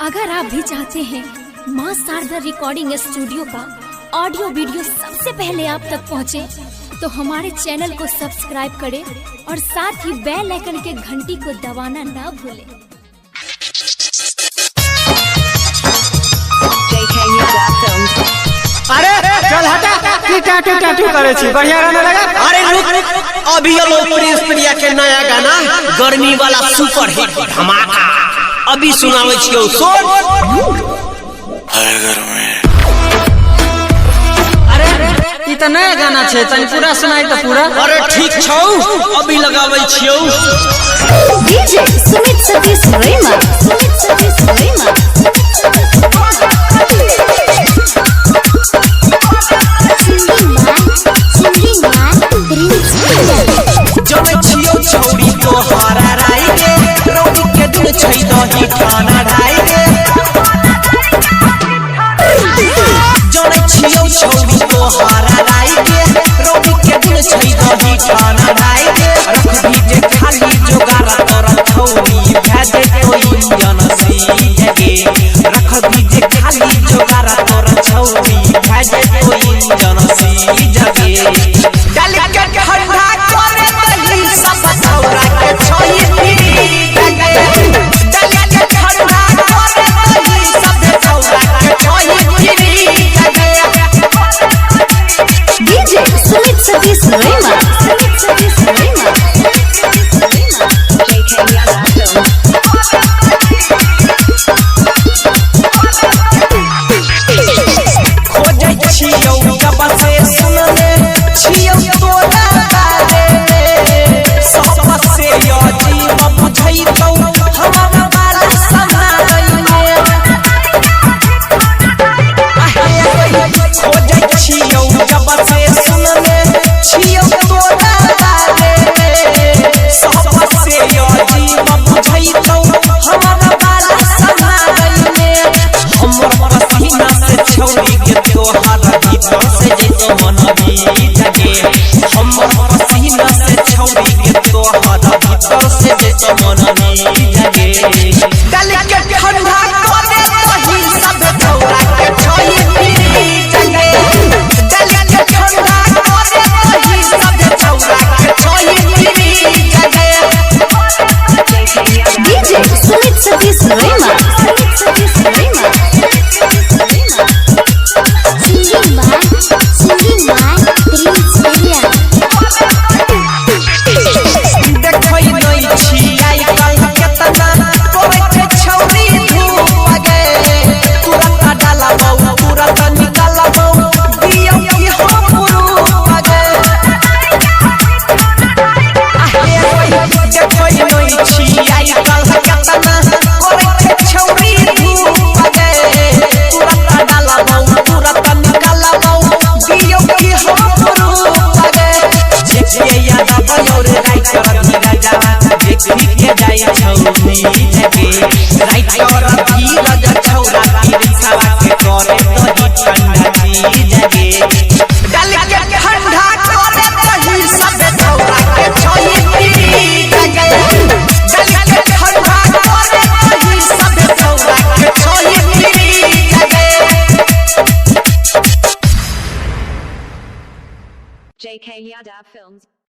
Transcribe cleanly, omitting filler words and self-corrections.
अगर आप भी चाहते हैं मां शारदा रिकॉर्डिंग स्टूडियो का ऑडियो वीडियो सबसे पहले आप तक पहुंचे, तो हमारे चैनल को सब्सक्राइब करें और साथ ही बेल आइकन के घंटी को दबाना ना भूलें। अरे चल हटा टाटू करे छी बढ़िया गाना लगा। अरे रुक, अभी ये लोग प्रिंस प्रिया के नया गाना गर्मी वाला सुपर हिट धमाका अभी सुनावे छियो। सुन अरे ई त नया गाना छे, तनी पूरा सुनाई त पूरा। अरे ठीक छौ, अभी लगावे छियो। डीजे सुमित सतीश रेमा, सुमित सतीश रेमा। जमे छियो छौरी तो हरा राई के रोटी के दिन छै दही खाना ढाई के। जमे छियो छौरी तो हरा राई के रोटी के दिन छै दही खाना ढाई के। रख भी जे खाली जोगार कर छौरी भेजे कोई जनसी जगे। रख भी जे खाली जोगार कर छौरी भेजे कोई जनसी जगे। डाल के ठंडा करे दही सब छौरा के छोई जगे। डाल के ठंडा करे दही सब छौरा के छोई जगे। डीजे सुमित सतीश रेमा, सुमित सतीश रेमा। खोजै छियौ जब से सुनले छियौ तोरा बारे में। सब से अजीब बुझैतौ हमर बाला समाजै में। खोजै छियौ जब से सुनले छियौ तोरा बारे में। सब से अजीब बुझैतौ हमर बाला समाजै में। हमर पसीना से छौरी के तोहर भीतर से जैतो मन भी जगे। हमर पसीना से छौरी के तोहर भीतर से जैतो मन भी जगे। डाल के ठंडा करे दही सब छौरा के छोई जगे। डाल के ठंडा करे दही सब छौरा के छोई जगे। DJ Sumit Satish Rema, Sumit Satish Rema. Singing by Prince Priya. देखै नै छी आई काल केतना कोइ के छौरी धूप गे। तुरंत डालबौ तुरंत निकालबौ दियौ की हम पुरूप गे। देखै नै छी आई काल केतना कोइ के छौरी धूप गे। तुरंत डालबौ तुरंत निकालबौ दियौ की हम पुरूप गे। जे याद आबौ रे राइटर धीरज देखी के जाय छौरी जगे। राइटर धीरज छौरा तीर सवा के करे दही ठंडा चीज